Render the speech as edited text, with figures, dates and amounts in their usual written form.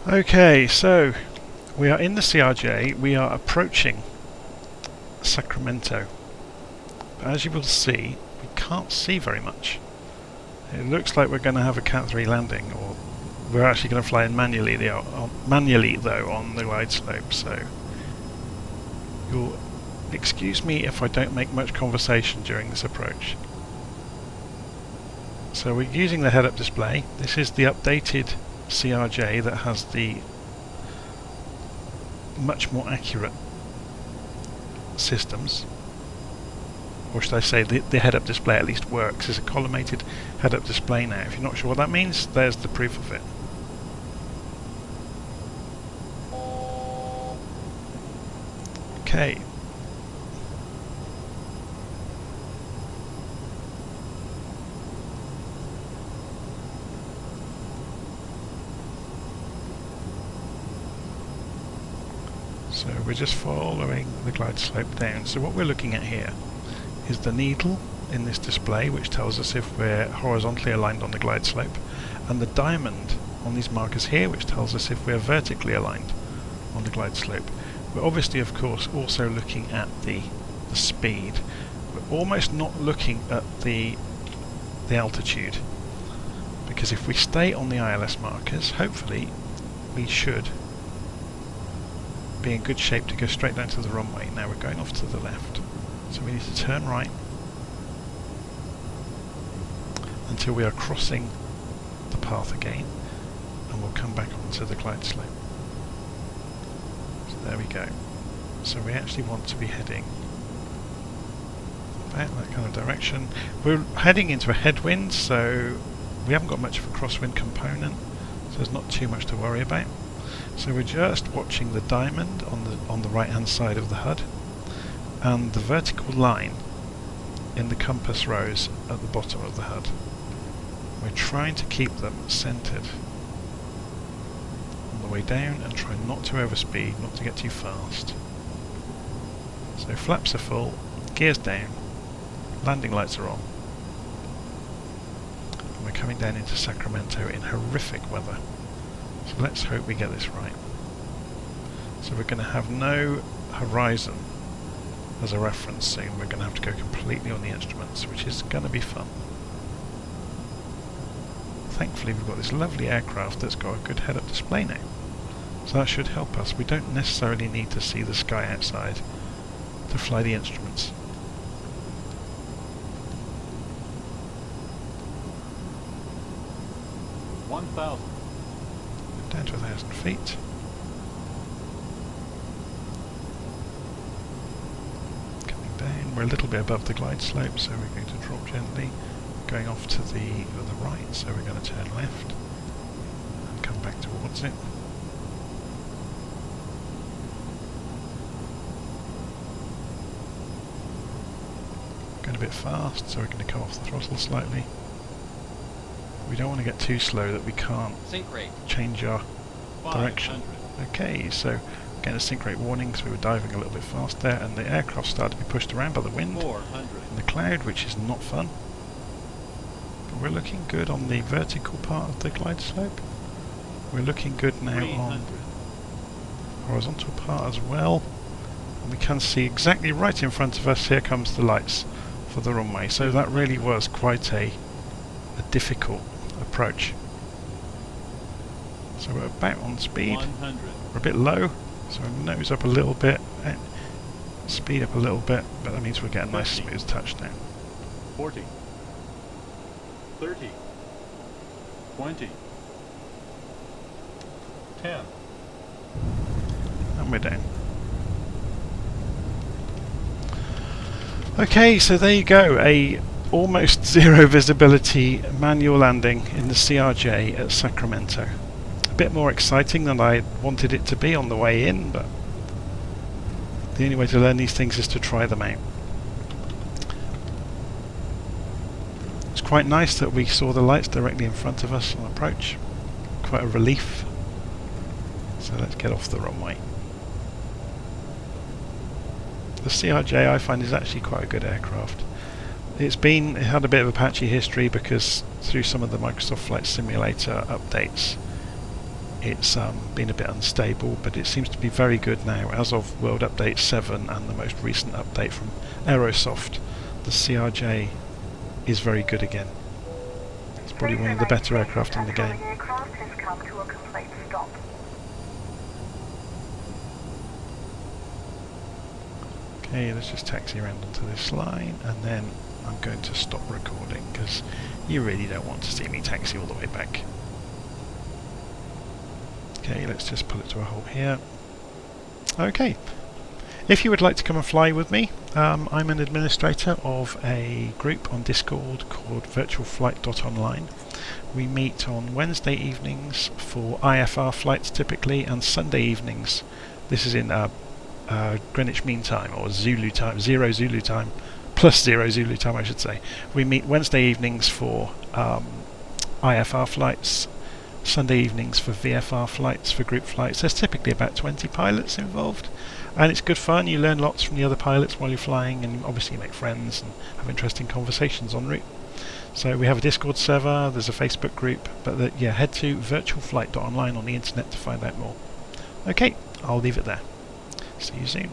Okay, so we are in the CRJ, we are approaching Sacramento. But as you will see, we can't see very much. It looks like we're going to have a Cat 3 landing, or we're actually going to fly in manually though on the glide slope, so you'll excuse me if I don't make much conversation during this approach. So we're using the head-up display. This is the updated CRJ that has the much more accurate systems, or should I say the head-up display at least works. It's a collimated head-up display now. If you're not sure what that means, there's the proof of it. Okay. So we're just following the glide slope down. So what we're looking at here is the needle in this display, which tells us if we're horizontally aligned on the glide slope, and the diamond on these markers here, which tells us if we're vertically aligned on the glide slope. We're obviously, of course, also looking at the speed. We're almost not looking at the altitude, because if we stay on the ILS markers, hopefully we should be in good shape to go straight down to the runway. Now we're going off to the left, so we need to turn right until we are crossing the path again, and we'll come back onto the glide slope. So there we go. So we actually want to be heading about that kind of direction. We're heading into a headwind, so we haven't got much of a crosswind component, so there's not too much to worry about. So we're just watching the diamond on the right hand side of the HUD, and the vertical line in the compass rose at the bottom of the HUD. We're trying to keep them centered on the way down and try not to overspeed, not to get too fast. So flaps are full, gears down, landing lights are on, and we're coming down into Sacramento in horrific weather. So let's hope we get this right. So we're going to have no horizon as a reference soon. We're going to have to go completely on the instruments, which is going to be fun. Thankfully we've got this lovely aircraft that's got a good head-up display now, so that should help us. We don't necessarily need to see the sky outside to fly the instruments. Down to 1,000 feet. Coming down, we're a little bit above the glide slope, so we're going to drop gently. Going off to the right, so we're going to turn left and come back towards it. Going a bit fast, so we're going to come off the throttle slightly. We don't want to get too slow that we can't change our direction. Okay, so getting a sync rate warning because we were diving a little bit fast there, and the aircraft started to be pushed around by the wind and the cloud, which is not fun. But we're looking good on the vertical part of the glide slope. We're looking good now on the horizontal part as well, and we can see exactly right in front of us, here comes the lights for the runway. So that really was quite a difficult approach. So we're about on speed. We're a bit low, so nose up a little bit, speed up a little bit, but that means we'll get a nice smooth touchdown. 40, 30, 20, 10. And we're down. Okay, so there you go, a almost zero visibility manual landing in the CRJ at Sacramento. A bit more exciting than I wanted it to be on the way in, but the only way to learn these things is to try them out. It's quite nice that we saw the lights directly in front of us on approach. Quite a relief. So let's get off the runway. The CRJ I find is actually quite a good aircraft. It had a bit of a patchy history because through some of the Microsoft Flight Simulator updates it's been a bit unstable, but it seems to be very good now as of World Update 7 and the most recent update from Aerosoft. The CRJ is very good again. It's probably one of the better aircraft in the game. Okay, let's just taxi around onto this line, and then I'm going to stop recording because you really don't want to see me taxi all the way back. Okay, let's just pull it to a halt here. Okay, if you would like to come and fly with me, I'm an administrator of a group on Discord called virtualflight.online. We meet on Wednesday evenings for IFR flights typically, and Sunday evenings. This is in Greenwich Mean Time, or Zulu time, 0 Zulu time, plus 0 Zulu time I should say. We meet Wednesday evenings for IFR flights, Sunday evenings for VFR flights, for group flights. There's typically about 20 pilots involved, and it's good fun. You learn lots from the other pilots while you're flying, and obviously you make friends and have interesting conversations en route. So we have a Discord server, there's a Facebook group, but yeah, head to virtualflight.online on the internet to find out more. Okay, I'll leave it there. See you soon.